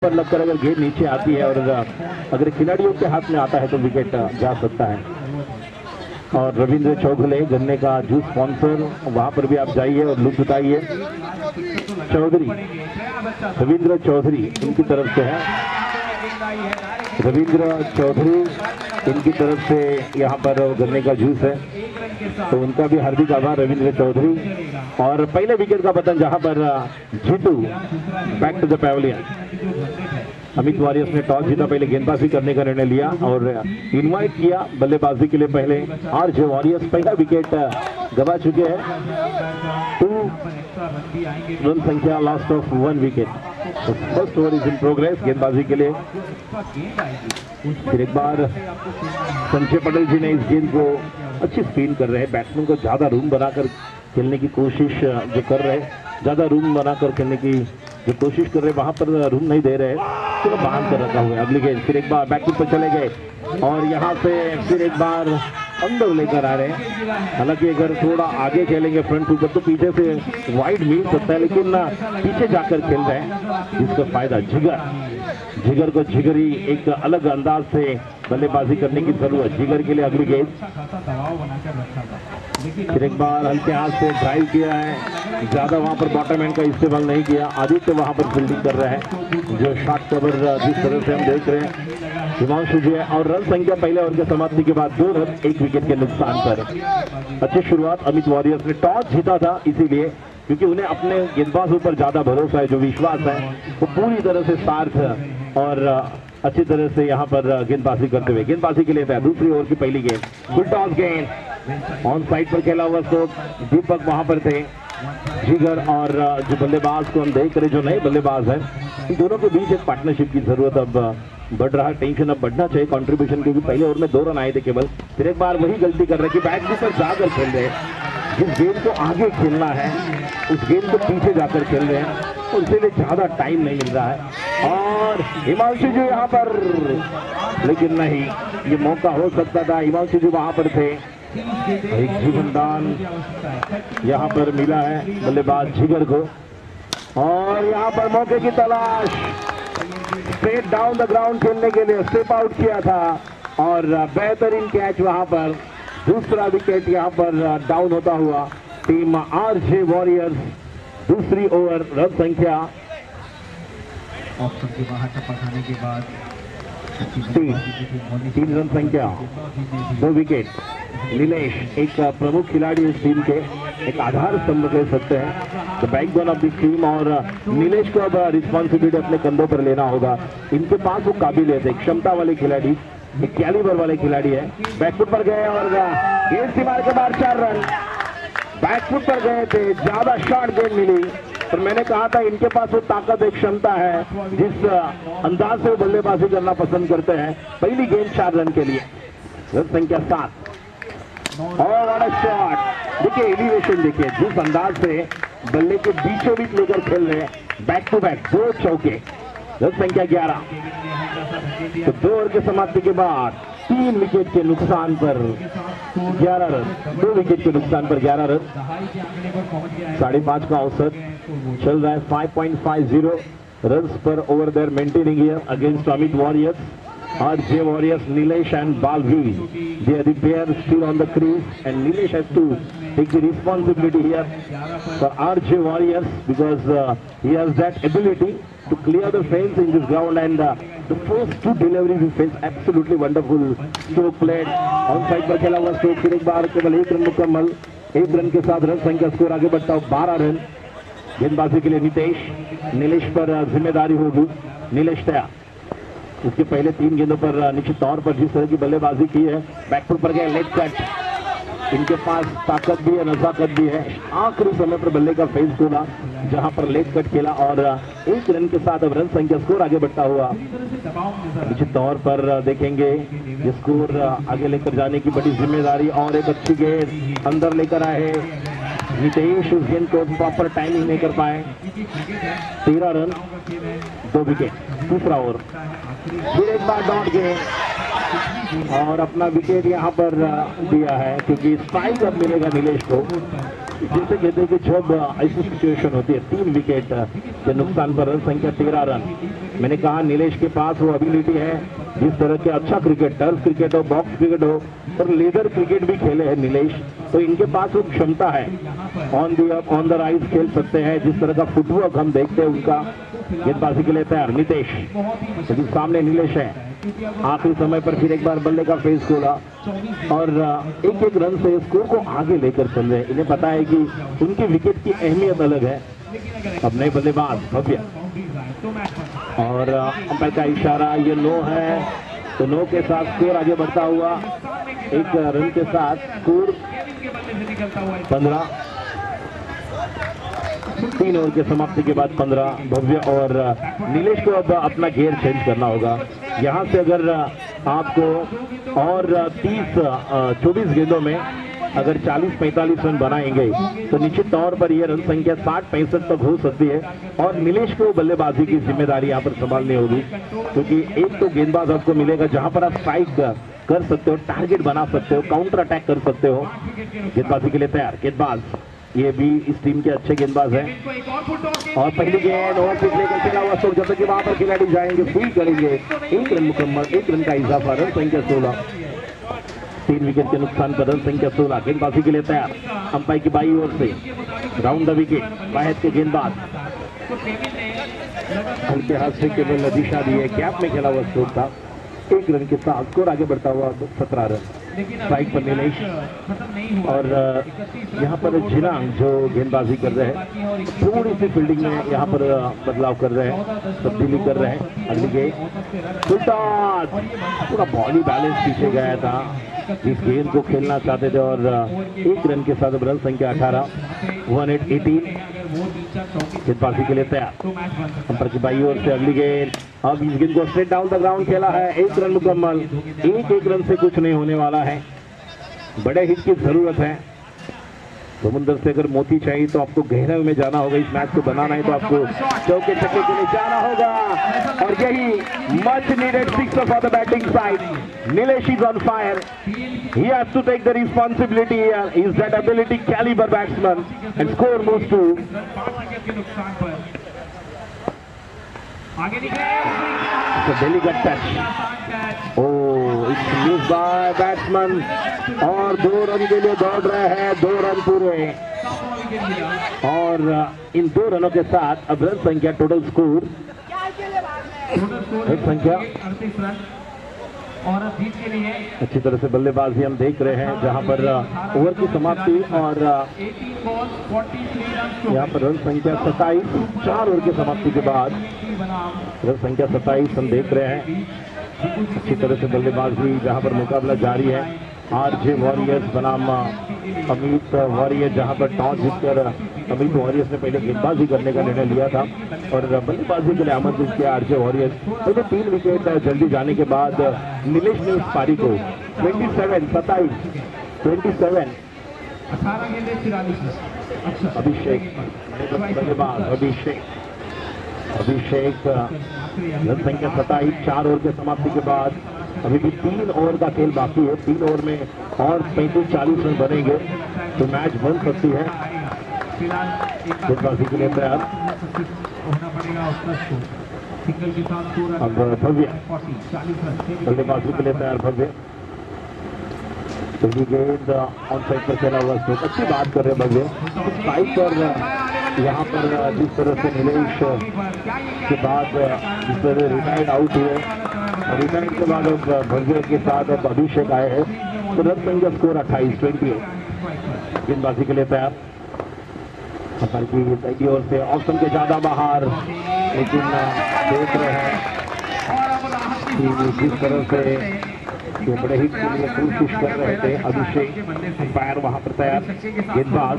पर लगकर अगर गेंद नीचे आती है और अगर खिलाड़ियों के हाथ में आता है तो विकेट जा सकता है। और रविंद्र चौघले गन्ने का जूस स्पॉन्सर, वहां पर भी आप जाइए और लुत्फ उठाइए। चौधरी, रविंद्र चौधरी इनकी तरफ से है, रविंद्र चौधरी इनकी तरफ से यहाँ पर गन्ने का जूस है, तो उनका भी हार्दिक आभार रविंद्र चौधरी। और पहले विकेट का बटन जहां पर Jeetu back to the pavilion. Amit Warriors ने टॉस जीता, पहले गेंदबाजी करने का निर्णय लिया और इनवाइट किया बल्लेबाजी के लिए। पहले आरजे वॉरियर्स पहला विकेट गवा चुके हैं, 2 रन संख्या, lost of 1 wicket. First over is in progress गेंदबाजी के लिए। फिर एक बार संजय पटेल जी ने इस गेंद को अच्छी स्पिन कर रहे हैं, बैट्समैन को ज्यादा रूम बनाकर खेलने की कोशिश जो कर रहे हैं, ज्यादा रूम बनाकर खेलने की जो कोशिश कर रहे हैं, वहां पर रूम नहीं दे रहे हैं, चलो बांध कर रखा हुआ है। अगली गेंद फिर एक बार बैकफुट पर चले गए और यहाँ से फिर एक बार अंदर लेकर आ रहे हैं। हालांकि अगर थोड़ा आगे खेलेंगे फ्रंट फुट पर तो पीछे से वाइड मिल सकता है, लेकिन पीछे जाकर खेल रहे हैं जिसका फायदा जिगर को जिगरी एक अलग अंदाज से बल्लेबाजी करने की जरूरत जिगर के लिए। अगली गेंद फिर एक बार हल्के हाथ से ड्राइव किया है, ज्यादा वहां पर बॉटम एंड का इस्तेमाल नहीं किया। आदित्य वहां पर फील्डिंग कर रहे हैं, जो शॉट कवर जिस तरह से हम देख रहे हैं हिमांशु जी है। और रन संख्या पहले ओवर के समाप्ति के बाद 2 रन 1 विकेट के नुकसान पर। अच्छी शुरुआत अमित वॉरियर्स ने, टॉस जीता था इसीलिए क्योंकि उन्हें अपने गेंदबाजों पर ज्यादा भरोसा है, जो विश्वास है वो पूरी तरह से सार्थ और अच्छी तरह से यहाँ पर गेंदबाजी करते हुए गेंदबाजी के लिए था। दूसरी ओवर की पहली गेंद, फुल टॉस गेंद ऑन साइड पर खेला हुआ स्कोर। दीपक वहां पर थे, जिगर और जो बल्लेबाज को हम देख रहे जो नए बल्लेबाज है, इन दोनों के बीच एक पार्टनरशिप की जरूरत अब बढ़ रहा है। टेंशन अब बढ़ना चाहिए कंट्रीब्यूशन, क्योंकि पहले ओवर में 2 रन आए थे केवल। फिर एक बार वही गलती कर रहे कि बैट के ऊपर जाकर खेल रहे हैं, जिस गेंद को आगे खेलना है उस गेंद को पीछे जाकर खेल रहे हैं, और इसीलिए ज्यादा टाइम नहीं मिल रहा है। और हिमांशु जी यहाँ पर, लेकिन नहीं, ये मौका हो सकता था, हिमांशु जी वहां पर थे। एक जीवनदान यहाँ पर मिला है बल्लेबाज जिगर को, और यहाँ पर मौके की तलाश, स्ट्रेट डाउन द ग्राउंड खेलने के लिए स्टेप आउट किया था और बेहतरीन कैच वहां पर। दूसरा विकेट यहाँ पर डाउन होता हुआ टीम आरजे वॉरियर्स। दूसरी ओवर रन संख्या ऑप्शन के बाहर टप्पा खाने के बाद 3 रन संख्या, 2 विकेट। नीलेश एक प्रमुख खिलाड़ी इस टीम के, एक आधार स्तंभ कह सकते हैं, the backbone of this team. और नीलेश को अब रिस्पॉन्सिबिलिटी अपने कंधों पर लेना होगा। इनके पास वो काबिलियत है, क्षमता वाले खिलाड़ी, एक कैलिबर वाले खिलाड़ी है। बैकफुट पर गए और गेंद से मार के बाद 4 रन। बैकफुट पर गए थे, ज्यादा शॉर्ट गेंद मिली, पर मैंने कहा था इनके पास वो ताकत, एक क्षमता है, जिस अंदाज से वो बल्लेबाजी करना पसंद करते हैं। पहली गेंद 4 रन के लिए, रन संख्या 7। और शॉट देखिए, एलिवेशन देखिए, जिस अंदाज से बल्ले के बीचों बीच लेकर खेल रहे हैं, बैक टू बैक 2 चौके, रन संख्या 11। तो 2 ओवर के समाप्ति के बाद 3 विकेट के नुकसान पर 11 रन, 2 विकेट के नुकसान पर 11 रन। 5.5 का औसत चल रहा है, 5.50 रन पर over there maintaining here against Amit Warriors. RJ Warriors, Nilesh and Balvi, they are the pair still on the crease, and Nilesh has to take the responsibility here for RJ Warriors, because he has that ability to clear the fence in this ground, and the first 2 deliveries he faced absolutely wonderful stroke played on side पर खेला हुआ stroke. फिर एक बार केवल 1 run मुकम्मल, 1 run के साथ run संख्या स्कोर आगे बढ़ता हो 12 रन। गेंदबाजी के लिए नीलेश पर जिम्मेदारी होगी। नीलेश तैयार, उसके पहले 3 गेंदों पर निश्चित तौर पर जिस तरह की बल्लेबाजी की है, बैकफुट पर गए, लेग कट, इनके पास ताकत भी है, नजाकत भी है। आखिरी समय पर बल्ले का फेस खोला जहां पर लेग कट खेला और 1 रन के साथ अब रन संख्या स्कोर आगे बढ़ता हुआ। निश्चित तौर पर देखेंगे ये स्कोर आगे लेकर जाने की बड़ी जिम्मेदारी। और एक अच्छी गेंद अंदर लेकर आए नितेश, उस गेंद को प्रॉपर टाइमिंग नहीं कर पाए। 13 रन, 2 विकेट। दूसरा ओवर, फिर एक बार डॉट गेंद और अपना विकेट यहाँ पर दिया है, क्योंकि स्ट्राइक अब मिलेगा नीलेश को। जिसे कहते हैं कि जब ऐसी सिचुएशन होती है 3 विकेट के नुकसान पर रन संख्या 13 रन। मैंने कहा नीलेश के पास वो एबिलिटी है, जिस तरह के अच्छा क्रिकेट, टर्फ क्रिकेट हो, बॉक्स क्रिकेट हो और लेदर क्रिकेट भी खेले हैं नीलेश, तो इनके पास वो क्षमता है, ऑन द राइज खेल सकते हैं। जिस तरह का फुटवर्क हम देखते हैं उनका, गेंदबाजी के लिए तैयार नितेश, लेकिन सामने नीलेश है। आखिरी समय पर फिर एक बार बल्ले का फेस खोला और एक एक रन से स्कोर को आगे लेकर चल रहे हैं। इन्हें पता है कि उनकी विकेट की अहमियत अलग है। अब नए बल्लेबाज भव्य और अंपायर का इशारा, ये नो है, तो नो के साथ स्कोर आगे बढ़ता हुआ, एक रन के साथ स्कोर 15। 3 ओवर के समाप्ति के बाद 15। भव्य और नीलेश को अब अपना गियर चेंज करना होगा। यहाँ से अगर आपको और 24 गेंदों में अगर 40-45 रन बनाएंगे तो निश्चित तौर पर यह रन संख्या 60-65 तक हो सकती है और नीलेश को बल्लेबाजी की जिम्मेदारी यहाँ पर संभालनी होगी, क्योंकि एक तो गेंदबाज आपको मिलेगा जहां पर आप स्ट्राइक कर सकते हो, टारगेट बना सकते हो, काउंटर अटैक कर सकते हो। गेंदबाजी के लिए तैयार गेंदबाज, ये भी इस टीम के अच्छे गेंदबाज हैं और पहली गेंद ओवर पिच लेकर खेला हुआ स्ट्रोक, जब तक कि वहां पर खिलाड़ी जाएंगे फील्ड करेंगे। 1 रन मुकम्मल, 1 रन का इजाफा, रन संख्या 16। 3 विकेट के नुकसान पर रन संख्या 16। गेंदबाजी के लिए तैयार अंपायर की बाई ओर से राउंड द विकेट, बाहर के गेंदबाज हल्के हाथ से केवल दिशा दी है, कैप में खेला हुआ स्ट्रोक था। 1 रन के साथ स्कोर आगे बढ़ता हुआ 17 रन। स्ट्राइक पर नीलेश और यहाँ पर जिलांग जो गेंदबाजी कर रहे हैं, थोड़ी सी फील्डिंग में यहाँ पर बदलाव कर रहे हैं, तब्दीली कर रहे हैं। अगली गेंद पूरा बॉडी बैलेंस पीछे गया था, जिस गेंद को खेलना चाहते थे और 1 रन के साथ रन संख्या 18, 118। गेंदबाजी के लिए तैयार अंपायर की बाई ओर से अगली गेंद, अब इस गेंद को स्ट्रेट डाउन द ग्राउंड खेला है। 1 रन मुकम्मल, 1 रन से कुछ नहीं होने वाला है, बड़े हिट की जरूरत है। समुद्र से अगर मोती चाहिए तो आपको गहराई में जाना होगा, इस मैच को बनाना है तो आपको चौके छक्के के लिए जाना होगा और यही much needed 6 for the batting side. Nilesh is on fire. He has to take the responsibility here. He is that ability caliber batsman and score moves to it's a delicate touch. Oh, it's missed by batsman और 2 run के लिए दौड़ रहे हैं, 2 run पूरे और इन 2 रनों के साथ अब रन संख्या टोटल स्कोर रन संख्या और जीत के लिए अच्छी तरह से बल्लेबाजी हम देख रहे हैं, जहां पर ओवर की समाप्ति और यहाँ पर रन संख्या 27, 4 ओवर की समाप्ति के बाद रन संख्या 27 हम देख रहे हैं। अच्छी तरह से बल्लेबाजी जहां पर मुकाबला जारी है। आरजे वॉरियर्स बनाम अमित वॉरियर, जहां पर टॉस जीतकर अमित वॉरियर्स ने पहले गेंदबाजी करने का निर्णय लिया था और बल्लेबाजी के लिए आमंत्रित किया आरजे वॉरियर्स। तो 3 विकेट जल्दी जाने के बाद नीलेश ने इस पारी को 27 अभिषेक बल्लेबाज अभिषेक रन संख्या 27, 4 ओवर के समाप्ति के बाद अभी भी 3 ओवर का खेल बाकी है। 3 ओवर में और 35-40 रन बनेंगे तो मैच बन सकती है। गेंदबाजी के लिए तैयार अब भव्य, बल्लेबाजी के लिए तैयार भव्य। पहली गेंद ऑन साइड पर खेला हुआ स्ट्रोक, अच्छी बात कर रहे हैं भव्य। साइड पर यहाँ पर जिस तरह से नीलेश के बाद जिस तरह रिटायर्ड आउट हुए, रिटायर्ड के बाद अब भव्य के साथ अब अभिषेक आए हैं तो रन संख्या स्कोर 28-28। गेंदबाजी के लिए तैयार अंपायर की पहली ओर से ऑप्शन के ज्यादा बाहर, लेकिन देख रहे हैं कि जिस तरह से जो बड़े हिट के लिए कोशिश कर रहे थे अभिषेक, अंपायर वहां पर तैयार। गेंदबाज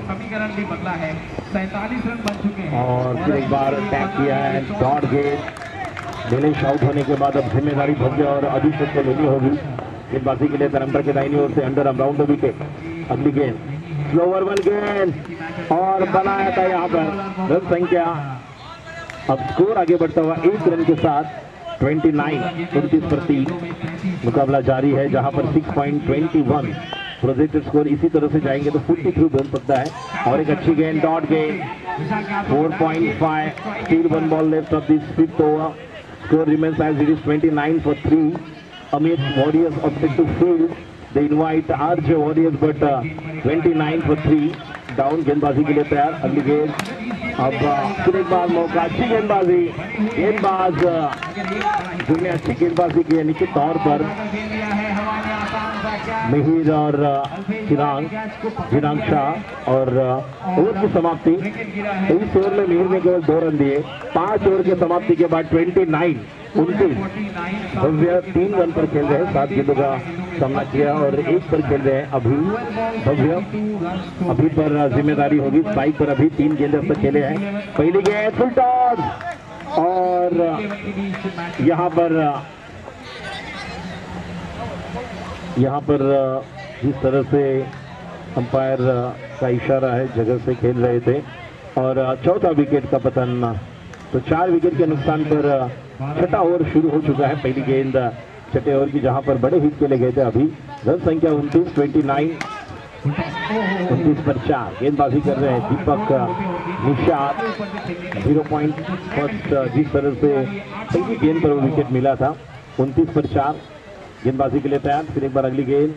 और फिर एक बार टैग किया है, डॉट गेंद। नीलेश आउट होने के बाद अब जिम्मेदारी भव्य और अभिषेक को लेनी होगी। गेंदबाजी के लिए अंपायर के दाहिनी ओर से अंडर अराउंड द विकेट। अगली गेंद स्लोवर 1 गेंद और बनाया था यहाँ पर रन संख्या। अब स्कोर आगे बढ़ता हुआ 1 रन के साथ 29 पर 3 मुकाबला जारी है, जहां पर 6.21 प्रोजेक्टेड स्कोर इसी तरह से जाएंगे तो 43 बन सकता है। और एक अच्छी गेंद, डॉट गेंद, 4.5, still 1 ball left of this 5th over, score remains as it is 29 for 3। Amit Warriors opted to field, they invite RJ Warriors but 29 for 3, down. गेंदबाजी के लिए तैयार, अगली गेंद, अब फिर एक बार मौका, अच्छी गेंदबाजी, गेंदबाज जिन्होंने अच्छी गेंदबाजी की है निश्चित तौर पर मिहिर और चिराग शाह। और ओवर की समाप्ति, इस ओवर में मिहिर ने केवल 2 रन दिए। 5 ओवर की समाप्ति के बाद 29 भव्य 3 रन पर खेल रहे हैं, 7 गेंदों का सामना किया और 1 पर खेल रहे हैं अभी भव्य। अभी पर जिम्मेदारी होगी, स्ट्राइक पर अभी 3 गेंदे अब तक खेले हैं। पहली गेंद फुल टॉस, और यहाँ पर जिस तरह से अंपायर का इशारा है, जगह से खेल रहे थे। और चौथा विकेट का पतन, तो 4 विकेट के नुकसान पर छठा ओवर शुरू हो चुका है। पहली गेंद छठे ओवर की जहां पर बड़े हिट के लिए गए थे। अभी रन संख्या 29 पर 4। गेंदबाजी कर रहे हैं दीपक निषाद, 0 पॉइंट फर्स्ट। जिस तरह से पहली गेंद पर वो विकेट मिला था, 29 पर 4। गेंदबाजी के लिए तैयार, फिर एक बार अगली गेंद,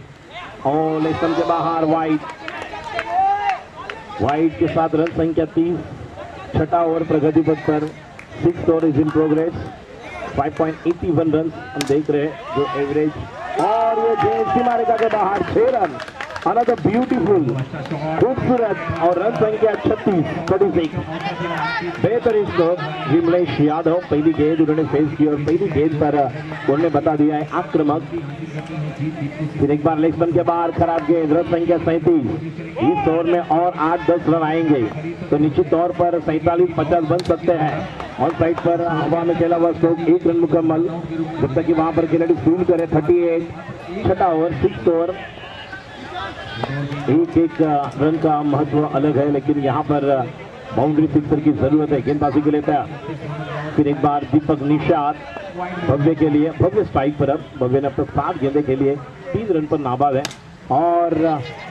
और लेग स्टंप के बाहर, वाइड के साथ रन संख्या 30। छठा ओवर प्रगति पथ पर, 6th over is in progress, 5.81 run हम देख रहे हैं जो एवरेज। और ये गेंद सीमा रेखा के बाहर, 6 रन, अनदर ब्यूटीफुल, खूबसूरत, और रन संख्या 36। बेहतरीन स्कोर विमलेश यादव। पहली गेंद उन्होंने फेस की और पहली गेंद पर उन्होंने बता दिया है आक्रामक। फिर एक बार लेग स्टंप के बाहर, खराब गेंद, रन संख्या 37। इस ओवर में और 8-10 रन आएंगे तो निश्चित तौर पर 47-50 बन सकते हैं। ऑन साइड पर हवा में खेला हुआ स्ट्रोक, 1 रन मुकम्मल, जब तक कि वहां पर खिलाड़ी फील्ड करे। 38, छठा ओवर, 6th ओवर। एक रन का महत्व अलग है, लेकिन यहाँ पर बाउंड्री सिक्सर की जरूरत है। गेंदबाजी के लिए तैयार, फिर एक बार दीपक निषाद भव्य के लिए, भव्य स्ट्राइक पर। अब भव्य ने अब तक 7 गेंदे खेली, 3 रन पर नाबाद है। और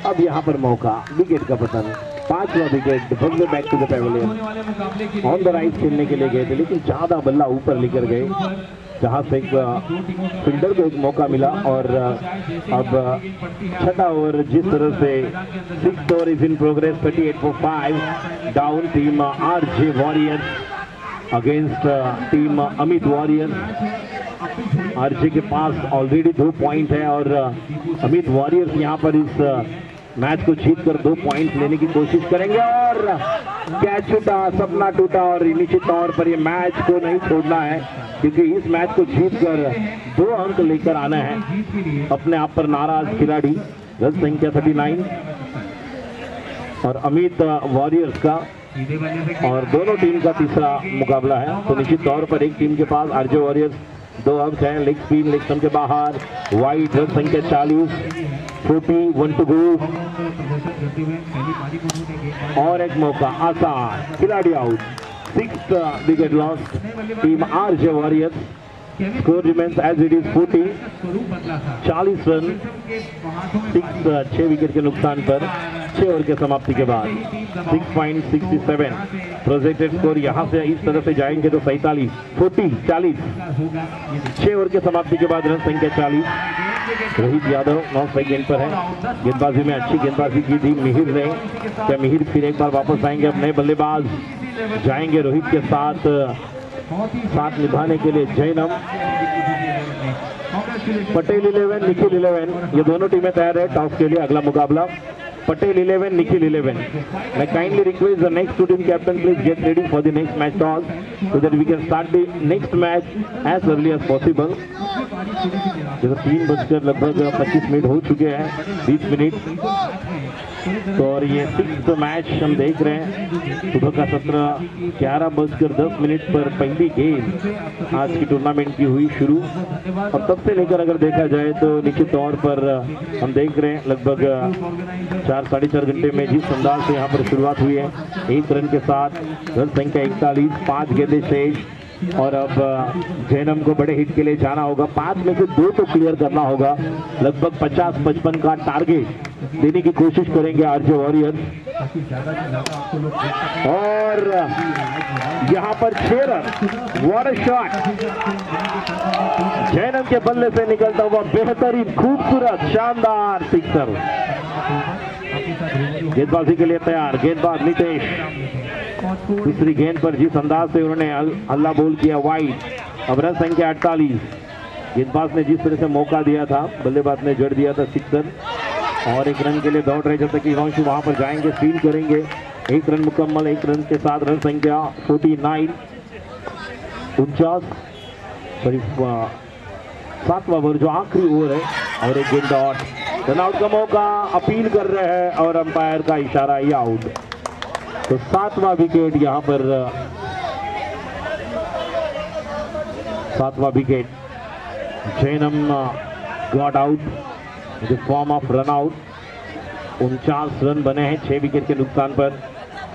अब यहाँ पर मौका, विकेट का पतन, 5वां wicket. Bhavya back to the pavilion, on the right खेलने के लिए गए थे, लेकिन ज्यादा बल्ला ऊपर लेकर गए, जहां से एक फील्डर को एक मौका मिला। और अब छठा ओवर जिस तरह से, 6th over is in progress, 38 for 5, down. Team RJ warriors against team Amit warriors. RJ के पास ऑलरेडी 2 पॉइंट है और अमित वॉरियर्स यहाँ पर इस मैच को जीतकर 2 पॉइंट लेने की कोशिश करेंगे। और कैच छूटा, सपना टूटा, और निश्चित तौर पर ये मैच को नहीं छोड़ना है, क्योंकि इस मैच को जीतकर 2 अंक लेकर आना है। अपने आप पर नाराज खिलाड़ी, रन संख्या 39 और अमित वॉरियर्स का, और दोनों टीम का तीसरा मुकाबला है। तो निश्चित तौर पर एक टीम के पास आरजे वॉरियर्स 2 अंक हैं। लेग स्पिन, लेग स्टंप के बाहर, वाइड, रन संख्या 40, 41 टू गो। और एक मौका, आसान, खिलाड़ी आउट, 6th wicket lost team RJ Warriors. Score remains as it is 40 run, 6 wicket के नुकसान पर 6 ओवर के समाप्ति के बाद 6.67 प्रोजेक्टेड स्कोर। यहाँ से इस तरह से जाएंगे तो 40 6 ओवर के समाप्ति के बाद रन संख्या 40। रोहित यादव 9 स्ट्राइक गेंद पर है। गेंदबाजी में अच्छी गेंदबाजी की थी मिहिर ने। क्या मिहिर फिर एक बार वापस आएंगे? अब नए बल्लेबाज जाएंगे रोहित के साथ निभाने के लिए जैनम, पटेल 11, निखिल 11, ये दोनों टीमें तैयार है टॉस के लिए। अगला मुकाबला पटेल 11, निखिल 11। मैं kindly request the next 2 team captain please get ready for the next match toss so that we can start the next match as early as possible. जैसे 3 बजकर लगभग 25 मिनट हो चुके हैं, 20 मिनट। तो और ये 6th मैच हम देख रहे हैं। सुबह का सत्र 11 बजकर 10 मिनट पर पहली गेम आज की टूर्नामेंट की हुई शुरू। और तब से लेकर अगर देखा जाए तो निश्चित तौर पर हम देख रहे हैं लगभग 4-4.5 घंटे में जिस अंदाज से यहाँ पर शुरुआत हुई है, 1 रन के साथ रन संख्या 41, 5 गेंदें शेष, और अब जैनम को बड़े हिट के लिए जाना होगा। 5 में से 2 तो क्लियर करना होगा। लगभग 50-55 का टारगेट देने की कोशिश करेंगे आरजे वॉरियर्स। और यहाँ पर 6 run. What a shot! Jainam के बल्ले से निकलता हुआ बेहतरीन, खूबसूरत, शानदार सिक्सर। गेंदबाजी के लिए तैयार गेंदबाज नितेश। दूसरी गेंद पर जिस अंदाज से उन्होंने हल्ला बोल किया वाइड। अब रन संख्या 48। गेंदबाज ने जिस तरह से मौका दिया था, बल्लेबाज ने जड़ दिया था सिक्सर। और 1 रन के लिए दौड़ रहे जब तक हिमांशु वहां पर जाएंगे, फील करेंगे। 1 रन मुकम्मल। 1 रन के साथ रन संख्या 49। 7वां ओवर जो आखिरी ओवर है। और एक गेंद और रन आउट का मौका अपील कर रहे हैं और अंपायर का इशारा ही आउट। तो 7वां विकेट यहाँ पर 7वां wicket. Jainam got out in the form of run out. 49 run बने हैं 6 विकेट के नुकसान पर।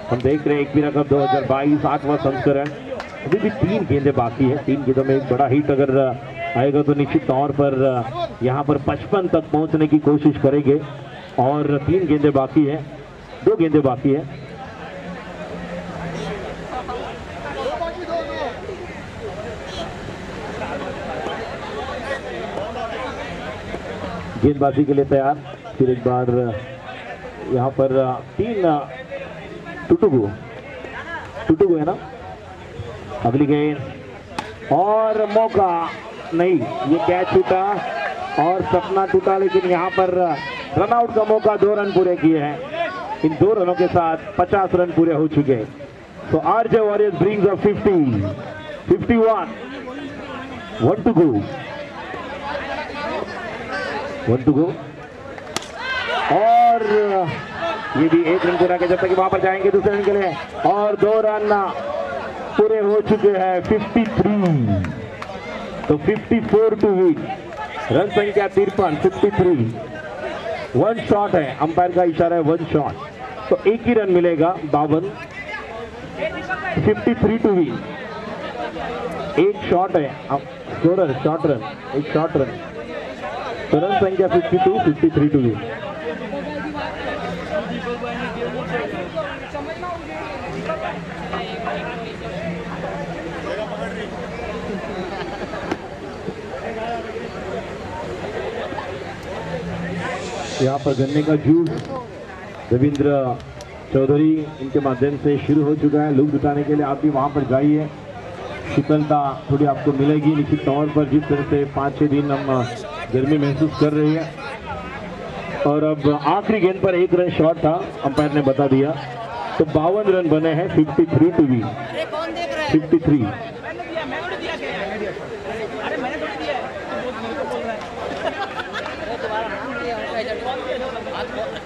हम देख रहे हैं एकवीरा कप 2022 8वां संस्करण। अभी भी 3 गेंदें बाकी है। 3 गेंदों में एक बड़ा हिट अगर आएगा तो निश्चित तौर पर यहाँ पर 55 तक पहुंचने की कोशिश करेंगे। और 3 गेंदें बाकी है, 2 गेंदें बाकी है। गेंदबाजी के लिए तैयार। फिर एक बार यहाँ पर 3 टुटुगु है ना। अगली गेंद और मौका नहीं, ये कैच छूटा और सपना टूटा। लेकिन यहाँ पर रन आउट का मौका। 2 रन पूरे किए हैं। इन 2 रनों के साथ 50 रन पूरे हो चुके हैं। तो RJ warriors brings up 50, 51, 1 to go, 1 to go। और ये भी 1 रन पूरा के जब तक वहां पर जाएंगे दूसरे रन के लिए। और 2 रन पूरे हो चुके हैं। 53, तो 54 टू विन। रन संख्या 53, 53। 1 शॉट है, अंपायर का इशारा है 1 शॉट। तो 1 ही रन मिलेगा। 52, 53 टू विन। 1 शॉट है, scorer short run, 1 short run. तो रन संख्या 52, 53 टू विन। यहाँ पर गन्ने का जूस रविंद्र चौधरी इनके माध्यम से शुरू हो चुका है। लुक जुटाने के लिए आप भी वहाँ पर जाइए। शीतलता थोड़ी आपको मिलेगी निश्चित तौर पर। जिस तरह से 5-6 दिन हम गर्मी महसूस कर रहे हैं। और अब आखिरी गेंद पर 1 रन शॉट था, अंपायर ने बता दिया। तो 52 रन बने हैं। 53 टू विन। 53।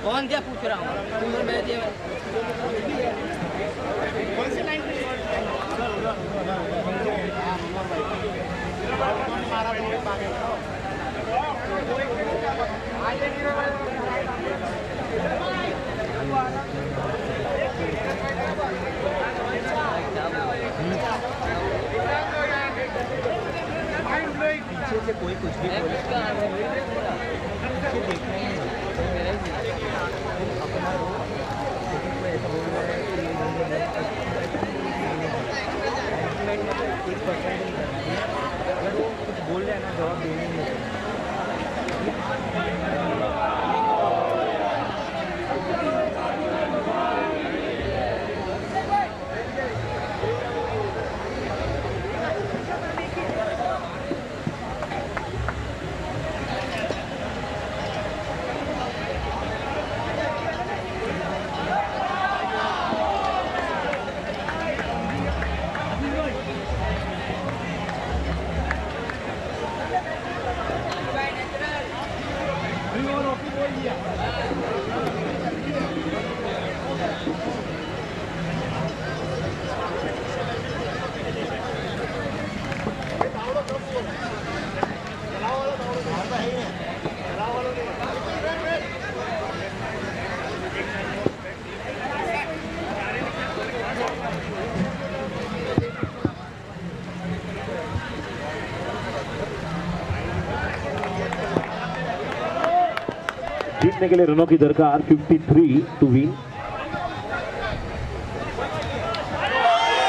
कौन क्या पूछ रहा हूँ? पीछे से कोई कुछ भी बोल रहे हैं ना, जवाब देने नहीं है। जीतने के लिए रनों की दरकार 53 टू विन।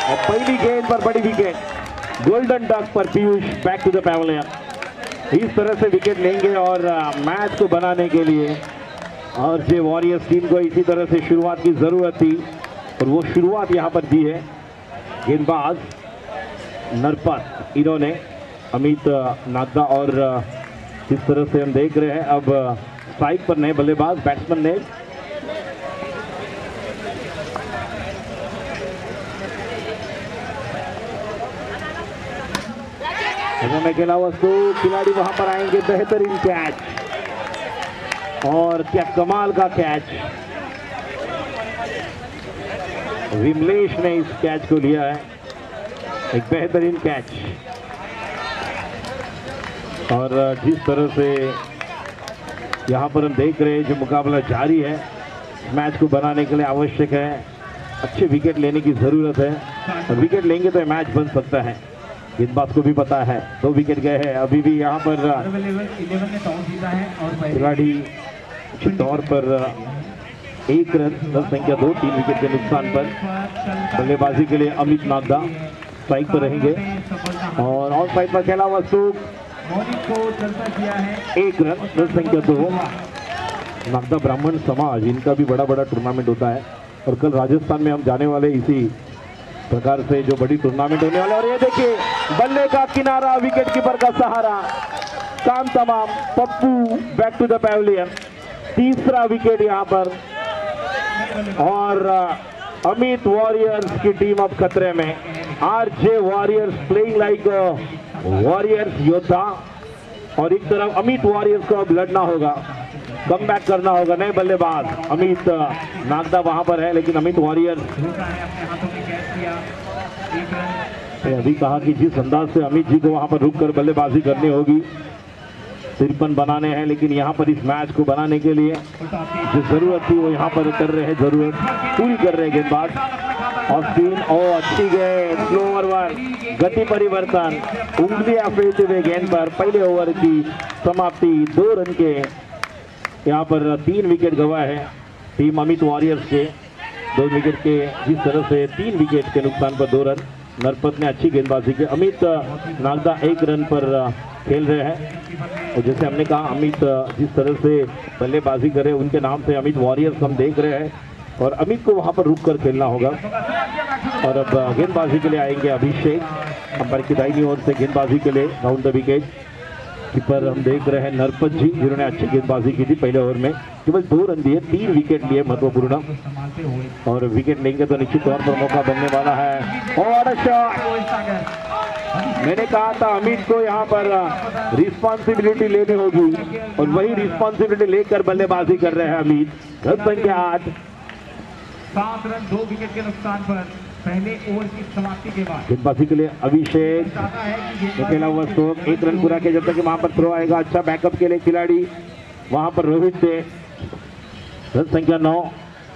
और पहली गेंद पर बड़ी विकेट, गोल्डन डक पर Piyush back to the pavilion. इस तरह से विकेट लेंगे और मैच को बनाने के लिए और जे वॉरियर्स टीम को इसी तरह से शुरुआत की जरूरत थी और वो शुरुआत यहां पर दी है। गेंदबाज नरपत, इन्होंने अमित नागदा और इस तरह से हम देख रहे हैं अब स्ट्राइक पर नए बल्लेबाज बैट्समैन ने में खेला वस्तु, खिलाड़ी वहां पर आएंगे। बेहतरीन कैच और क्या कमाल का कैच, विमलेश ने इस कैच को लिया है, एक बेहतरीन कैच। और जिस तरह से यहां पर हम देख रहे हैं जो मुकाबला जारी है, मैच को बनाने के लिए आवश्यक है अच्छे विकेट लेने की जरूरत है और विकेट लेंगे तो मैच बन सकता है। गेंदबाज को भी पता है 2 विकेट गए हैं, अभी भी यहाँ पर खिलाड़ी तौर पर 1 रन 10 संख्या 2, 3 विकेट के नुकसान पर। बल्लेबाजी के लिए अमित नागदा स्ट्राइक पर रहेंगे और ऑन साइड पर खेला वस्तु, 1 रन 10 संख्या 2। नागदा ब्राह्मण समाज, इनका भी बड़ा टूर्नामेंट होता है और कल राजस्थान में हम जाने वाले इसी प्रकार से जो बड़ी टूर्नामेंट होने वाला। और ये देखिए बल्ले का किनारा, विकेट कीपर का सहारा, काम तमाम। Pappu back to the pavilion, तीसरा विकेट यहां पर। और अमित वॉरियर्स की टीम अब खतरे में। RJ warriors playing like warriors योद्धा और एक तरफ अमित वॉरियर्स को अब लड़ना होगा, कम बैक करना होगा। नए बल्लेबाज अमित नागदा वहां पर है, लेकिन अमित वॉरियर्स अभी कहा कि जिस अंदाज से अमित जी को वहां पर रुक कर बल्लेबाजी करनी होगी, 53 बनाने हैं, लेकिन यहां पर इस मैच को बनाने के लिए जो जरूरत थी वो यहां पर कर रहे हैं, जरूरत पूरी कर रहे हैं गेंदबाज। ऑस्टिन, अच्छी गेंद, स्लो ओवर 1, गति परिवर्तन, उंगलियां फेंकते हुए गेंद पर पहले ओवर की समाप्ति। 2 रन के यहाँ पर 3 विकेट गंवाए हैं टीम अमित वॉरियर्स के। 2 विकेट के जिस तरह से 3 विकेट के नुकसान पर 2 रन। नरपत ने अच्छी गेंदबाजी की। अमित नागदा 1 रन पर खेल रहे हैं और जैसे हमने कहा अमित जिस तरह से बल्लेबाजी करे उनके नाम से अमित वॉरियर्स हम देख रहे हैं और अमित को वहां पर रुक कर खेलना होगा। और अब गेंदबाजी के लिए आएंगे अभिषेक, अंपायर की दाहिनी ओर से गेंदबाजी के लिए राउंड द विकेट। कीपर हम देख रहे हैं नरपत जी, जिन्होंने अच्छी गेंदबाजी की थी पहले ओवर में, केवल 2 रन दिए, 3 विकेट लिए, महत्वपूर्ण। और विकेट लेंगे तो निश्चित तौर पर मौका बनने वाला है। और शॉट, मैंने कहा था अमित को यहाँ पर रिस्पॉन्सिबिलिटी लेनी होगी और वही रिस्पॉन्सिबिलिटी लेकर बल्लेबाजी कर रहे हैं अमित। 10 संख्या 8, 7 रन 2 विकेट के नुकसान पर पहले ओवर की समाप्ति के बाद। गेंदबाजी के लिए अभिषेक, अकेला हुआ स्ट्रोक, 1 रन पूरा किया जब तक कि वहां पर थ्रो आएगा। अच्छा बैकअप के लिए खिलाड़ी वहां पर रोहित से। 10 संख्या 9,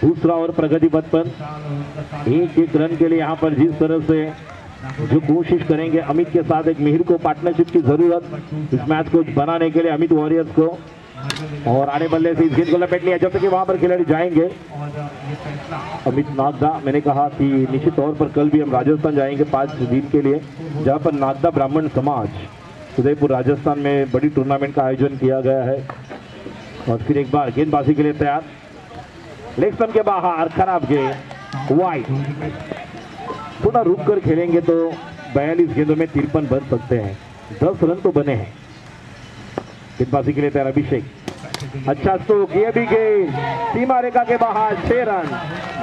दूसरा ओवर प्रगति पथ पर 1 रन के लिए यहाँ पर जिस तरह से जो कोशिश करेंगे अमित के साथ एक मिहिर को पार्टनरशिप की जरूरत इस मैच को बनाने के लिए अमित वॉरियर्स को। और आने बल्ले से इस गेंद को लपेट लिया जब तक कि वहां पर खिलाड़ी जाएंगे। अमित नागदा, मैंने कहा कि निश्चित तौर पर कल भी हम राजस्थान जाएंगे 5 दिन के लिए, जहां पर नागदा ब्राह्मण समाज उदयपुर राजस्थान में बड़ी टूर्नामेंट का आयोजन किया गया है। और फिर एक बार गेंदबाजी के लिए तैयार, लेग स्टंप के बाहर, खराब गेंद, वाइड। थोड़ा रुक कर खेलेंगे तो 42 गेंदों में 53 बन सकते हैं, 10 रन तो बने हैं। गेंदबाजी के लिए तैयार अभिषेक, अच्छा स्ट्रोक, ये भी गेंद सीमा रेखा के बाहर, 6 रन।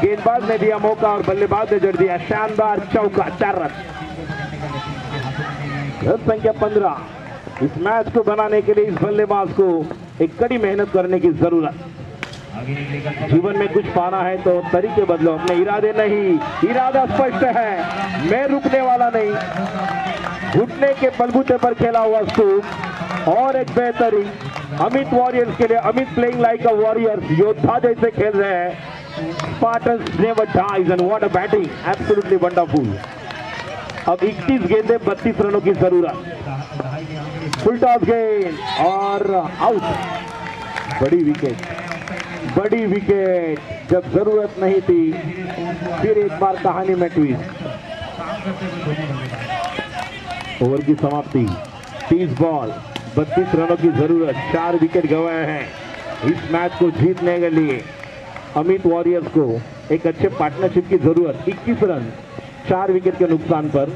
गेंदबाज ने दिया मौका और बल्लेबाज ने जड़ दिया शानदार चौका, 4 रन। 10 संख्या 15। इस मैच को बनाने के लिए इस बल्लेबाज को एक कड़ी मेहनत करने की जरूरत। जीवन में कुछ पाना है तो तरीके बदलो, अपने इरादे नहीं। इरादा स्पष्ट है, मैं रुकने वाला नहीं। घुटने के बलबूते पर खेला हुआ स्ट्रोक और एक बेहतरीन अमित वॉरियर्स के लिए। Amit playing like a warriors, योद्धा जैसे खेल रहे हैं। Spartans never dies and what a batting, absolutely wonderful. अब 21 गेंदें 32 रनों की जरूरत। फुल टॉस गेंद और आउट, बड़ी विकेट। बड़ी विकेट जब जरूरत नहीं थी, फिर एक बार कहानी में ट्विस्ट। काम करते हुए दोनों बल्लेबाज। ओवर की समाप्ति, 30 बॉल 32 रनों की जरूरत, 4 विकेट गंवाए हैं। इस मैच को जीतने के लिए अमित वॉरियर्स को एक अच्छे पार्टनरशिप की जरूरत। 21 रन 4 विकेट के नुकसान पर।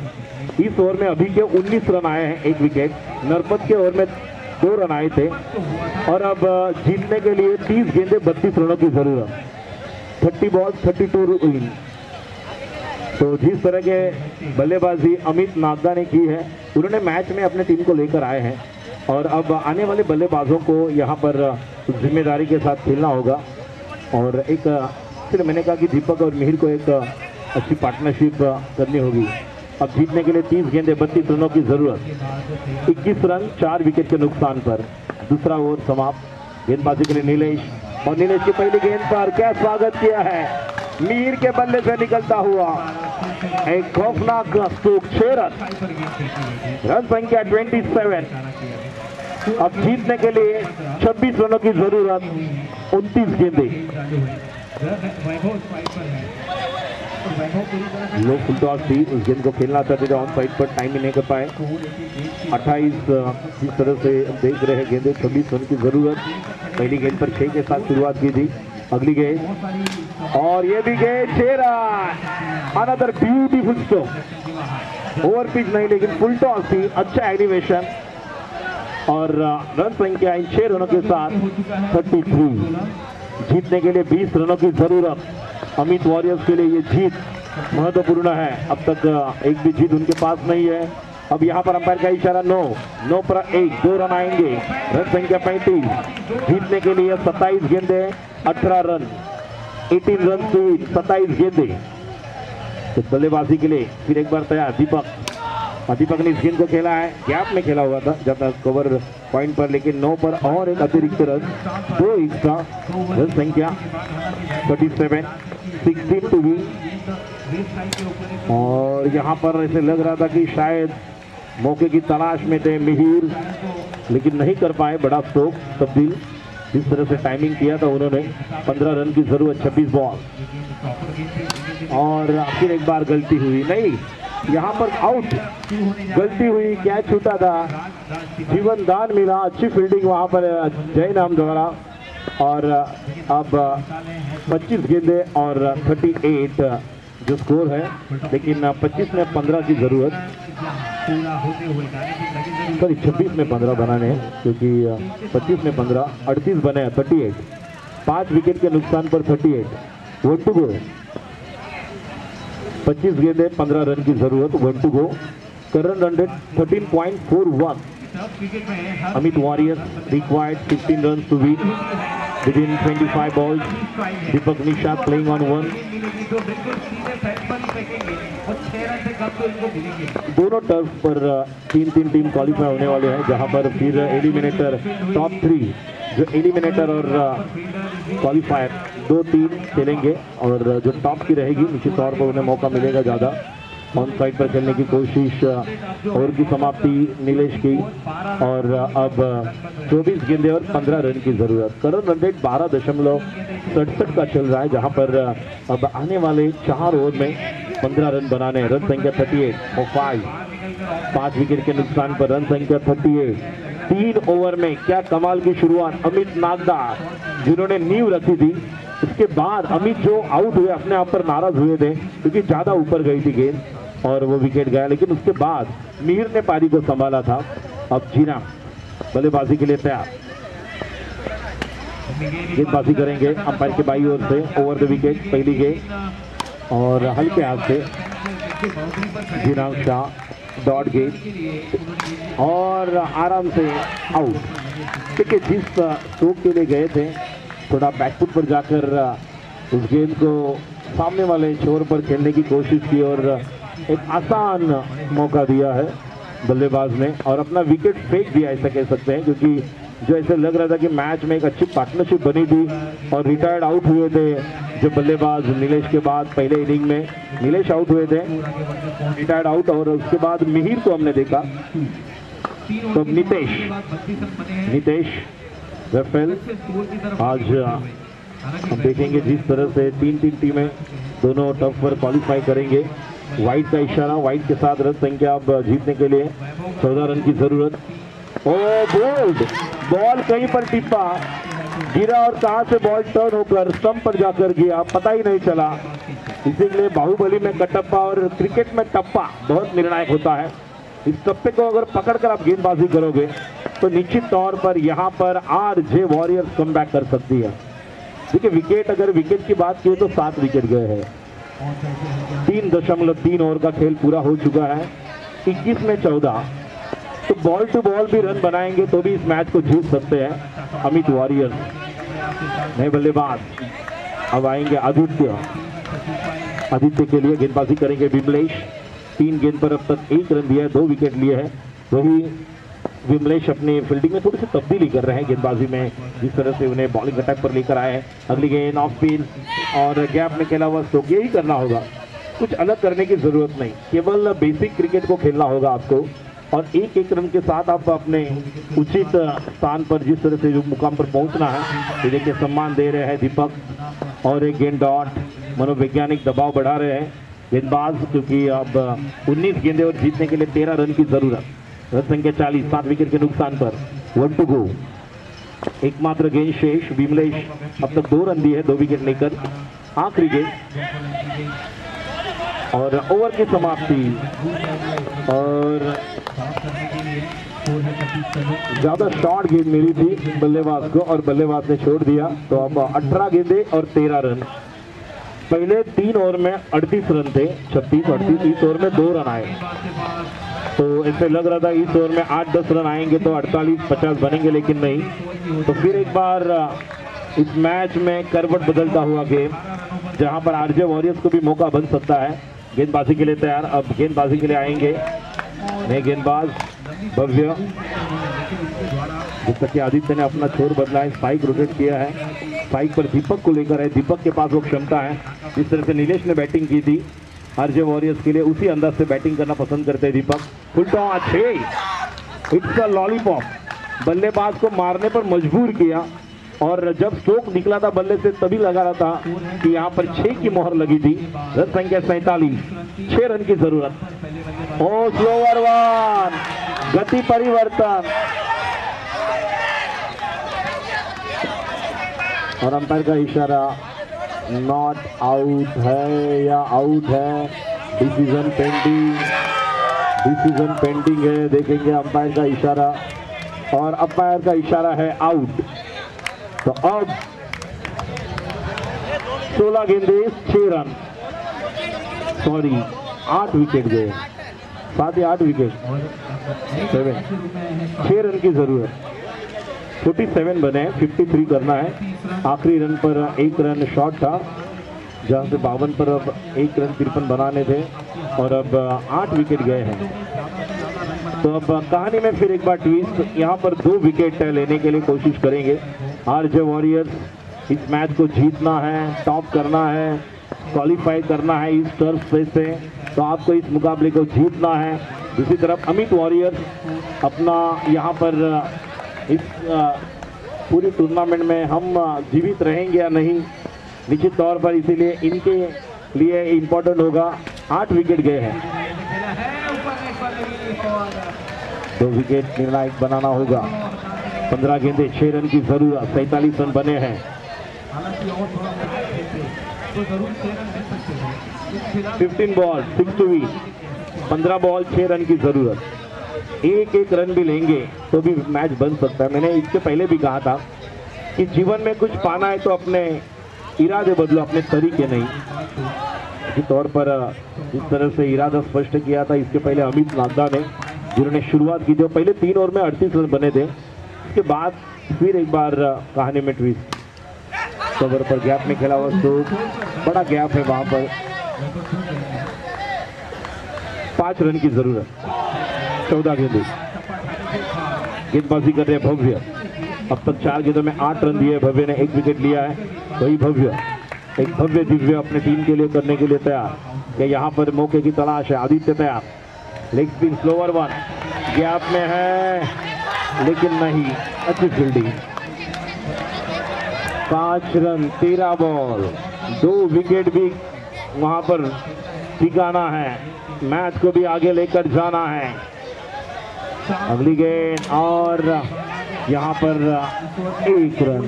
इस ओवर में अभी के 19 रन आए हैं, 1 विकेट। नरपत के ओवर में 2 रन आए थे और अब जीतने के लिए 30 गेंदे 32 रनों की जरूरत। 30 बॉल 32 विन। तो जिस तरह के बल्लेबाजी अमित नागदा ने की है, उन्होंने मैच में अपने टीम को लेकर आए हैं और अब आने वाले बल्लेबाजों को यहाँ पर जिम्मेदारी के साथ खेलना होगा। और एक फिर मैंने कहा कि दीपक और मिहिर को एक अच्छी पार्टनरशिप करनी होगी। अब जीतने के लिए 30 गेंदे 32 रनों की जरूरत। 21 रन 4 विकेट के नुकसान पर दूसरा ओवर समाप्त। गेंदबाजी के लिए नीलेश, और नीलेश की पहली गेंद पर क्या स्वागत किया है मिहिर के बल्ले से निकलता हुआ एक खौफनाक स्ट्रोक। 6 रन, रन संख्या 27। अब जीतने के लिए 26 रनों की जरूरत, 29 गेंदे। वैभव स्ट्राइक पर है और वैभव पूरी तरह से लो फुल टॉस थी, उस गेंद को खेलना चाहते थे, ऑन साइड पर टाइम ही नहीं कर पाए। 28 जिस तरह से देख रहे हैं गेंदे, 26 रन की जरूरत। पहली गेंद पर 6 के साथ शुरुआत की थी। अगली गेंद और ये भी गेंद 6 run. Another beautiful stroke. Over pitch नहीं लेकिन फुल टॉस थी, अच्छा एलिवेशन और रन संख्या इन 6 रनों के साथ 33। जीतने के लिए 20 रनों की जरूरत। अमित वॉरियर्स के लिए ये जीत महत्वपूर्ण है। अब तक एक भी जीत उनके पास नहीं है। अब यहाँ पर अंपायर का इशारा नो पर 1, 2 रन आएंगे। रन संख्या 35। जीतने के लिए 27 गेंदे 18 रन, 18 रन से 27 गेंदे। तो बल्लेबाजी के लिए फिर एक बार तैयार दीपक ने इस गेंद को खेला है, गैप में खेला हुआ था जब तक कवर पॉइंट पर, लेकिन 9 पर और एक अतिरिक्त रन, 2 एक्स्ट्रा। रन संख्या 37, 16 टू विन। और यहाँ पर ऐसे लग रहा था कि शायद मौके की तलाश में थे मिहिर, लेकिन नहीं कर पाए बड़ा स्ट्रोक तब्दील। जिस तरह से टाइमिंग किया था उन्होंने, 15 रन की जरूरत, 26 बॉल। और फिर एक बार गलती हुई, नहीं यहाँ पर आउट, गलती हुई, क्या छूटा था, जीवन दान मिला। अच्छी फील्डिंग वहाँ पर जय नाम द्वारा। और अब 25 गेंदे और 38 जो स्कोर है, लेकिन 25 में 15 की जरूरत। सॉरी 26 में 15 बनाने हैं, क्योंकि 25 में 15, 38 बने हैं, 38। 5 विकेट के नुकसान पर 38। 1 टू गो, 25 गेंदे 15 रन की जरूरत, 1 to go. Current run rate 13.41। Amit warriors required 15 run to win within 25 balls. Deepak Nishad playing on 1। दोनों टर्फ पर 3-3 टीम क्वालिफाई होने वाले हैं, जहां पर फिर एलिमिनेटर टॉप 3 जो एलिमिनेटर और क्वालिफायर 2-3 खेलेंगे। और जो टॉप की रहेगी निश्चित तौर पर उन्हें मौका मिलेगा ज़्यादा ऑन साइड पर खेलने की कोशिश। ओवर की समाप्ति नीलेश की, और अब 24 गेंदे और 15 रन की जरूरत। करंट रन रेट 12.67 का चल रहा है, जहां पर अब आने वाले 4 ओवर में 15 रन बनाने। रन संख्या 38 और 5 विकेट के नुकसान पर रन संख्या 38। 3 ओवर में क्या कमाल की शुरुआत अमित नागदा, जिन्होंने नींव रखी थी। इसके बाद अमित जो आउट हुए, अपने आप पर नाराज हुए थे क्योंकि ज्यादा ऊपर गई थी गेंद और वो विकेट गया, लेकिन उसके बाद मिहिर ने पारी को संभाला था। अब जीना बल्लेबाजी के लिए तैयार, गेंदबाजी करेंगे अंपायर के बाई ओर से। ओवर द विकेट पहली गेंद और हल्के हाथ से जीना शाह डॉट गेंद और आराम से आउट। देखिए जिस स्ट्रोक के लिए गए थे, थोड़ा बैकफुट पर जाकर उस गेंद को सामने वाले छोर पर खेलने की कोशिश की और एक आसान मौका दिया है बल्लेबाज ने और अपना विकेट फेंक दिया, ऐसा कह सकते हैं। क्योंकि जो ऐसे लग रहा था कि मैच में एक अच्छी पार्टनरशिप बनी थी और रिटायर्ड आउट हुए थे जो बल्लेबाज नीलेश के बाद। पहले इनिंग में नीलेश आउट हुए थे, रिटायर्ड आउट, और उसके बाद मिहिर को हमने देखा। तो नीतेश रेफेल आज हम देखेंगे जिस तरह से तीन टीमें दोनों टफ पर क्वालिफाई करेंगे। वाइट का इशारा, वाइट के साथ रन संख्या अब जीतने के लिए 14 रन की जरूरत। ओ बोल्ड, बॉल कहीं पर टिप्पा, गिरा और कहां से बॉल टर्न होकर स्टंप पर जाकर गया पता ही नहीं चला। इसीलिए बाहुबली में कटप्पा और क्रिकेट में टप्पा बहुत निर्णायक होता है। इस टप्पे को अगर पकड़कर आप गेंदबाजी करोगे तो निश्चित तौर पर यहां पर आरजे वॉरियर्स कमबैक कर सकती है। देखिए विकेट, अगर विकेट की बात की तो 7 विकेट गए हैं। 3.3 ओवर का खेल पूरा हो चुका है, 21 में 14। तो बॉल टू बॉल भी रन बनाएंगे तो भी इस मैच को जीत सकते हैं अमित वॉरियर्स। नए बल्लेबाज अब आएंगे आदित्य। आदित्य के लिए गेंदबाजी करेंगे विमलेश। 3 गेंद पर अब तक 1 रन दिया है, 2 विकेट लिए हैं। वही विमलेश अपनी फील्डिंग में थोड़ी सी तब्दीली कर रहे हैं गेंदबाजी में, जिस तरह से उन्हें बॉलिंग अटैक पर लेकर आए हैं। अगली गेंद ऑफ स्पिन और गैप में खेला हुआ स्ट्रोक, यही करना होगा, कुछ अलग करने की जरूरत नहीं। केवल बेसिक क्रिकेट को खेलना होगा आपको और एक रन के साथ आप अपने उचित स्थान पर जिस तरह से जो मुकाम पर पहुंचना है। ये देखिए सम्मान दे रहे हैं दीपक और एक गेंद डॉट, मनोवैज्ञानिक दबाव बढ़ा रहे हैं गेंदबाज, क्योंकि अब 19 गेंदें और जीतने के लिए 13 रन की जरूरत। रन संख्या 40, 7 विकेट के नुकसान पर 1 टू गो। एकमात्र गेंद शेष। विमलेश अब तक 2 रन दिए हैं, 2 विकेट लेकर। आखिरी गेंद और ओवर की समाप्ति। और ज्यादा शॉर्ट गेंद मिली थी बल्लेबाज को और बल्लेबाज ने छोड़ दिया। तो अब 18 गेंदें और 13 रन। पहले 3 ओवर में 38 रन थे, 36-38। इस ओवर में 2 रन आए, तो ऐसे लग रहा था इस ओवर में 8-10 रन आएंगे तो 48-50 बनेंगे, लेकिन नहीं। तो फिर एक बार इस मैच में करवट बदलता हुआ गेम, जहां पर आरजे वॉरियर्स को भी मौका बन सकता है। गेंदबाजी के लिए तैयार, अब गेंदबाजी के लिए आएंगे नए गेंदबाज भव्य। जिस तक कि आदित्य ने अपना छोर बदला है, स्पाइक रोटेट किया है, स्पाइक पर दीपक को लेकर है। दीपक के पास वो क्षमता है, जिस तरह से नीलेश ने बैटिंग की थी आरजे वॉरियर्स के लिए, उसी अंदाज से बैटिंग करना पसंद करते हैं Deepak. Full toss 6, it's a lollipop. बल्लेबाज को मारने पर मजबूर किया और जब स्ट्रोक निकला था बल्ले से तभी लगा रहा था कि यहाँ पर 6 की मोहर लगी थी। रन संख्या 47, 6 रन की जरूरत। ओ स्लोवर 1, गति परिवर्तन और अंपायर का इशारा नॉट आउट है या आउट है। डिसीजन पेंडिंग है। देखेंगे अंपायर का इशारा और अंपायर का इशारा है आउट। तो अब 16 गेंदे 6 रन, सॉरी 8 विकेट गए, 7 या 8 विकेट, 6 रन की जरूरत। 47 बने, 53 करना है। आखिरी रन पर 1 रन शॉर्ट था, जहां से 52 पर अब 1 रन 53 बनाने थे और अब 8 विकेट गए हैं। तो अब कहानी में फिर एक बार ट्विस्ट, यहाँ पर 2 विकेट लेने के लिए कोशिश करेंगे आरजे वॉरियर्स। इस मैच को जीतना है, टॉप करना है, क्वालिफाई करना है इस टर्फ से, तो आपको इस मुकाबले को जीतना है। दूसरी तरफ अमित वॉरियर्स अपना यहाँ पर इस पूरी टूर्नामेंट में हम जीवित रहेंगे या नहीं, निश्चित तौर पर इसीलिए इनके लिए इम्पोर्टेंट होगा। 8 विकेट गए हैं, 2 विकेट निर्णायक बनाना होगा। 15 गेंदे 6 रन की जरूरत, 47 रन बने हैं। 15 ball 6 to win, 15 ball 6 run की जरूरत। एक रन भी लेंगे तो भी मैच बन सकता है। मैंने इसके पहले भी कहा था कि जीवन में कुछ पाना है तो अपने इरादे बदलो, अपने तरीके नहीं। इसी तौर पर जिस तरह से इरादा स्पष्ट किया था इसके पहले अमित नागदा ने, जिन्होंने शुरुआत की, जो पहले 3 ओवर में 38 रन बने थे, उसके बाद फिर एक बार कहानी में ट्विस्ट। कवर पर गैप में खेला हुआ तो बड़ा गैप है वहां पर। 5 रन की जरूरत, 14 गेंदे। गेंदबाजी कर रहे हैं भव्य। अब तक 4 गेंदों में 8 रन दिए। भव्य ने 1 विकेट लिया है। वही भव्य, एक भव्य दिव्य अपने टीम के लिए करने के लिए तैयार कि यहाँ पर मौके की तलाश है। आदित्य तैयार, लेग स्पिन स्लोवर 1, गैप में है लेकिन नहीं, अच्छी फील्डिंग। 5 रन 13 बॉल, 2 विकेट भी वहां पर ठिकाना है, मैच को भी आगे लेकर जाना है। अगली गेंद और यहाँ पर 1 रन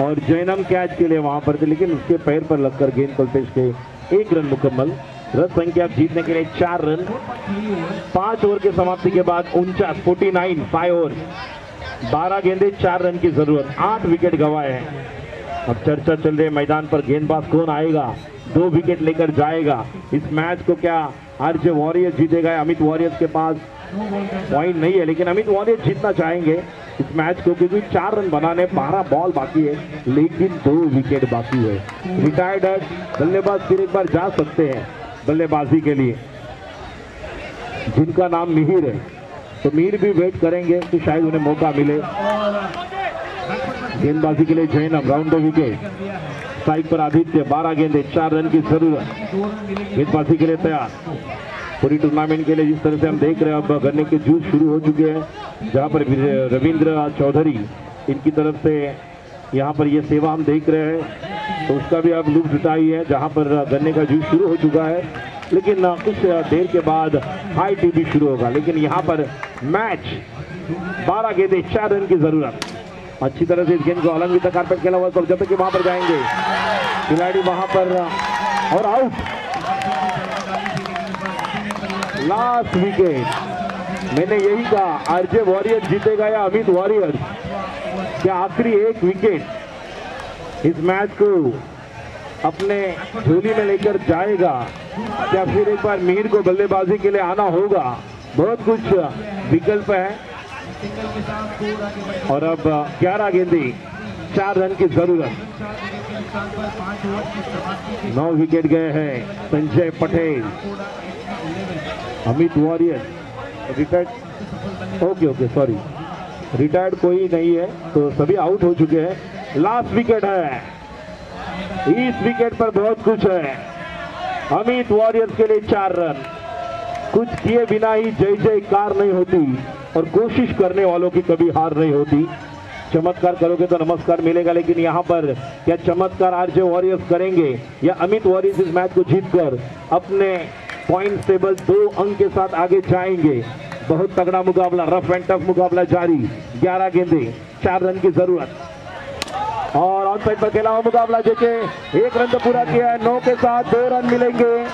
और जैनम कैच के लिए वहां पर थे, लेकिन उसके पैर पर लगकर गेंद कल्पेश के 1 रन मुकम्मल। रन संख्या जीतने के लिए 4 रन। 5 ओवर के समाप्ति के बाद 49 5 ओवर, 12 गेंदे 4 रन की जरूरत, 8 विकेट गंवाए हैं। अब चर्चा चल रही है मैदान पर गेंदबाज कौन आएगा, 2 विकेट लेकर जाएगा इस मैच को। क्या आरजे वॉरियर्स जीतेगा? अमित वॉरियर्स के पास पॉइंट नहीं है, लेकिन अमित वॉरियर्स जीतना चाहेंगे इस मैच को, क्योंकि 4 रन बनाने, 12 बॉल बाकी है, लेकिन 2 विकेट बाकी है। रिटायर्ड बल्लेबाज फिर एक बार जा सकते हैं बल्लेबाजी के लिए, जिनका नाम मिहिर है, तो मिहिर भी वेट करेंगे कि शायद उन्हें मौका मिले। गेंदबाजी के लिए Zainab, round the wicket, strike पर आदित्य, 12 गेंदे 4 रन की जरूरत। गेंदबाजी के लिए तैयार। पूरी टूर्नामेंट के लिए जिस तरह से हम देख रहे हैं, अब गन्ने के जूस शुरू हो चुके हैं, जहां पर रविंद्र चौधरी इनकी तरफ से यहाँ पर ये सेवा हम देख रहे हैं, तो उसका भी अब लुक जुटाई है, जहां पर गन्ने का जूस शुरू हो चुका है, लेकिन कुछ देर के बाद हाई टी भी शुरू होगा। लेकिन यहाँ पर मैच 12 गेंदे 4 रन की जरूरत। अच्छी तरह से इस गेंद को अलग तक कारपेट खेला हुआ, तो जब तक कि वहां पर जाएंगे खिलाड़ी वहां पर, और आउट। लास्ट विकेट, मैंने यही कहा आरजे वॉरियर्स जीतेगा या अमित वॉरियर्स। क्या आखिरी 1 विकेट इस मैच को अपने झोली में लेकर जाएगा? क्या फिर एक बार मिहिर को बल्लेबाजी के लिए आना होगा? बहुत कुछ विकल्प है। और अब 11 गेंदे 4 रन की जरूरत। 9 विकेट गए हैं। Sanjay Patel, Amit warriors retired, okay sorry, retired कोई नहीं है, तो सभी आउट हो चुके हैं। लास्ट विकेट है, इस विकेट पर बहुत कुछ है। अमित वॉरियर्स के लिए 4 रन। कुछ किए बिना ही जय जयकार नहीं होती, और कोशिश करने वालों की कभी हार नहीं होती। चमत्कार करोगे तो नमस्कार मिलेगा, लेकिन यहाँ पर क्या चमत्कार आरजे वॉरियर्स करेंगे या अमित वॉरियर्स इस मैच को जीतकर अपने पॉइंट टेबल 2 अंक के साथ आगे जाएंगे? बहुत तगड़ा मुकाबला, रफ एंड टफ मुकाबला जारी। 11 गेंदे 4 रन की जरूरत, और ऑन साइड पर खेला हुआ मुकाबला, जैसे 1 रन तो पूरा किया है। 9 के साथ 2 रन मिलेंगे।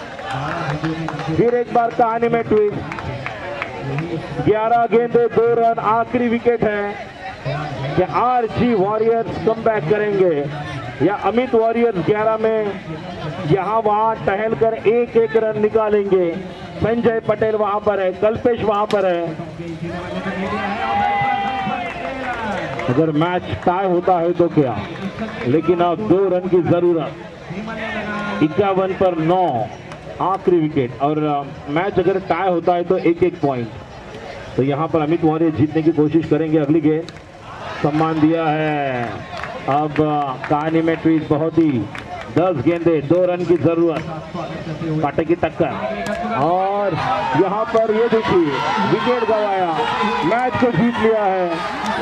फिर एक बार कहानी में ट्विस्ट, 11 गेंदे 2 रन, आखिरी विकेट है। क्या आरजी वॉरियर्स कमबैक करेंगे या अमित वॉरियर्स 11 में यहां वहां टहल कर 1-1 रन निकालेंगे? संजय पटेल वहां पर है, कल्पेश वहां पर है। अगर मैच टाई होता है तो क्या, लेकिन अब 2 रन की जरूरत। 51 पर 9, आखिरी विकेट, और मैच अगर टाई होता है तो 1-1 पॉइंट। तो यहां पर अमित वॉरियर्स जीतने की कोशिश करेंगे। अगली गेंद सम्मान दिया है। अब कहानी में ट्वीट बहुत ही 10 गेंदे 2 रन की जरूरत, कांटे की टक्कर, और यहां पर ये देखिए विकेट गंवाया, मैच को जीत लिया है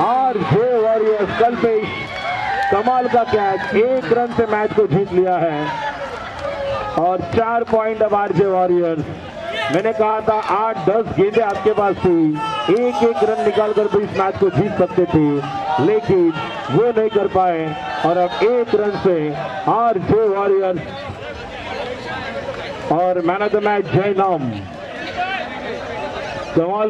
आरजे वॉरियर्स। कल्पेश, कमाल का कैच, 1 रन से मैच को जीत लिया है, और 4 पॉइंट अब आरजे वॉरियर्स। मैंने कहा था 8-10 गेंदें आपके पास थी, 1-1 रन निकालकर भी इस मैच को जीत सकते थे, लेकिन वो नहीं कर पाए, और अब 1 रन से आरजे वॉरियर्स, और मैन ऑफ द मैच जयनम। कमाल